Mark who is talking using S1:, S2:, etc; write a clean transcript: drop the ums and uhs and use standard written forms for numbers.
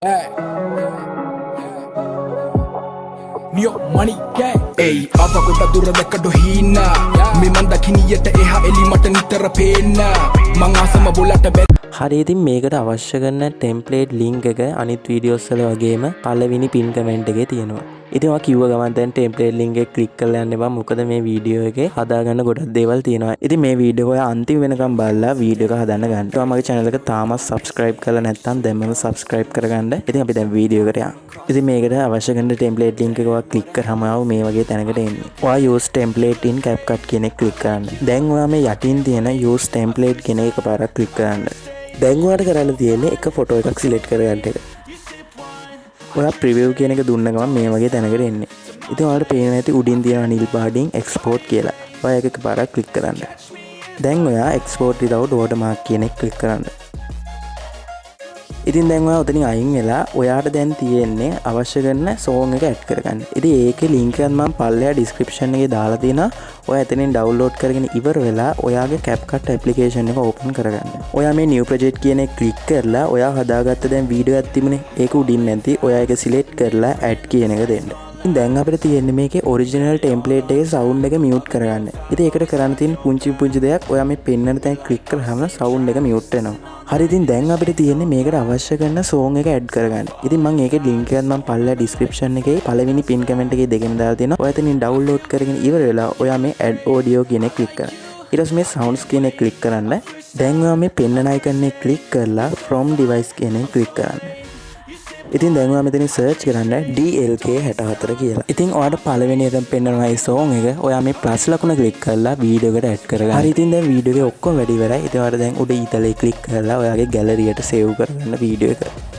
S1: Neo money gang. Hey, Awa Godak Dura do hina. Me manda kiniyata eha eli mata nitara pena. Mangasama bolata bet.
S2: හරි ඉතින් මේකට අවශ්‍ය කරන template link එක අනිත් videos වල වගේම පළවෙනි පින් කමෙන්ට් එකේ තියෙනවා. ඉතින් ඔයා කිව්ව ගමන් දැන් ටෙම්ප්ලේට් ලින්ක් එක ක්ලික් කරලා යන්න එපා. මොකද මේ වීඩියෝ එකේ හදාගන්න ගොඩක් දේවල් තියෙනවා. ඉතින් මේ වීඩියෝ එක ඔයා අන්තිම වෙනකම් බලලා වීඩියෝ එක හදන්න ගන්න. ඔයා මගේ channel එක තාමත් subscribe කරලා නැත්නම් දැන්ම subscribe කරගන්න. ඉතින් අපි දැන් වීඩියෝ එකට යමු. ඉතින් මේකට අවශ්‍ය කරන ටෙම්ප්ලේට් ලින්ක් එක ඔයා ක්ලික් කරාම ආව මේ වගේ තැනකට එන්නේ. ඔයා use template in Capcut කියන එක ක්ලික් කරන්න. දැන් ඔයා මේ යටින් තියෙන use template කියන එක පාරක් ක්ලික් කරන්න. දැන් ඔයාලට කරන්න තියෙන්නේ එක ෆොටෝ එකක් සිලෙක්ට් කරගන්න එක. ඔයා ප්‍රිවිව් කියන එක දුන්න ගමන් මේ වගේ තැනකට එන්නේ. ඉතින් ඔයාලට පේනවා ඇති උඩින් තියෙන නිල් පාටින් එක්ස්පෝර්ට් කියලා. ඔයා ඒක එකපාරක් ක්ලික් කරන්න. දැන් ඔයා එක්ස්පෝර්ට් without watermark කියන එක ක්ලික් කරන්න. ඉතින් දැන් ඔයා උතනින් අයින් වෙලා ඔයාට දැන් තියෙන්නේ අවශ්‍ය කරන සෝන් එක ඇඩ් කරගන්න. ඉතින් ඒකේ ලින්ක් එකත් මම පල්ලෙහා description එකේ දාලා තියෙනවා. ඔයා එතනින් download කරගෙන ඉවර වෙලා ඔයාගේ Capcut application එක open කරගන්න. ඔයා මේ new project කියන එක click කරලා ඔයා හදාගත්ත දැන් වීඩියෝ එකක් තිබුණේ ඒක උඩින් නැති ඔයා ඒක select කරලා add කියන එක දෙන්න. ඉතින් දැන් අපිට තියෙන්නේ මේකේ original template එකේ sound එක mute කරගන්න. ඉතින් ඒකට කරන්න තියෙන පුංචි දෙයක් ඔයා මේ පෙන්නන තැන click කරාම sound එක mute වෙනවා. හරි ඉතින් දැන් අපිට තියෙන්නේ මේකට අවශ්‍ය කරන song එක add කරගන්න. ඉතින් මම ඒකේ link එකත් මම පල්ලෙහා description එකේ පළවෙනි pin comment එකේ දෙකෙන් දාලා තියෙනවා. ඔයා එතනින් download කරගෙන ඉවර වෙලා ඔයා මේ add audio කියන එක click කරන්න. ඊට පස්සේ මේ sounds කියන එක click කරන්න. දැන් ඔයා මේ පෙන්නන icon එක click කරලා from device කියන එක click කරන්න. ඉතින් දැන් ඔයා මෙතනින් search කරන්න DLK64 කියලා. ඉතින් ඔයාලට පළවෙනියෙන් පෙන්නනවා මේ song එක. ඔයා මේ plus ලකුණ click කරලා වීඩියෝ එකට add කරගන්න. හරි ඉතින් දැන් වීඩියෝ එක ඔක්කොම වැඩි ඉවරයි. ඉතින් ඔයාලට දැන් උඩ ඊතලේ click කරලා ඔයාගේ gallery එකට save කරගන්න වීඩියෝ එක.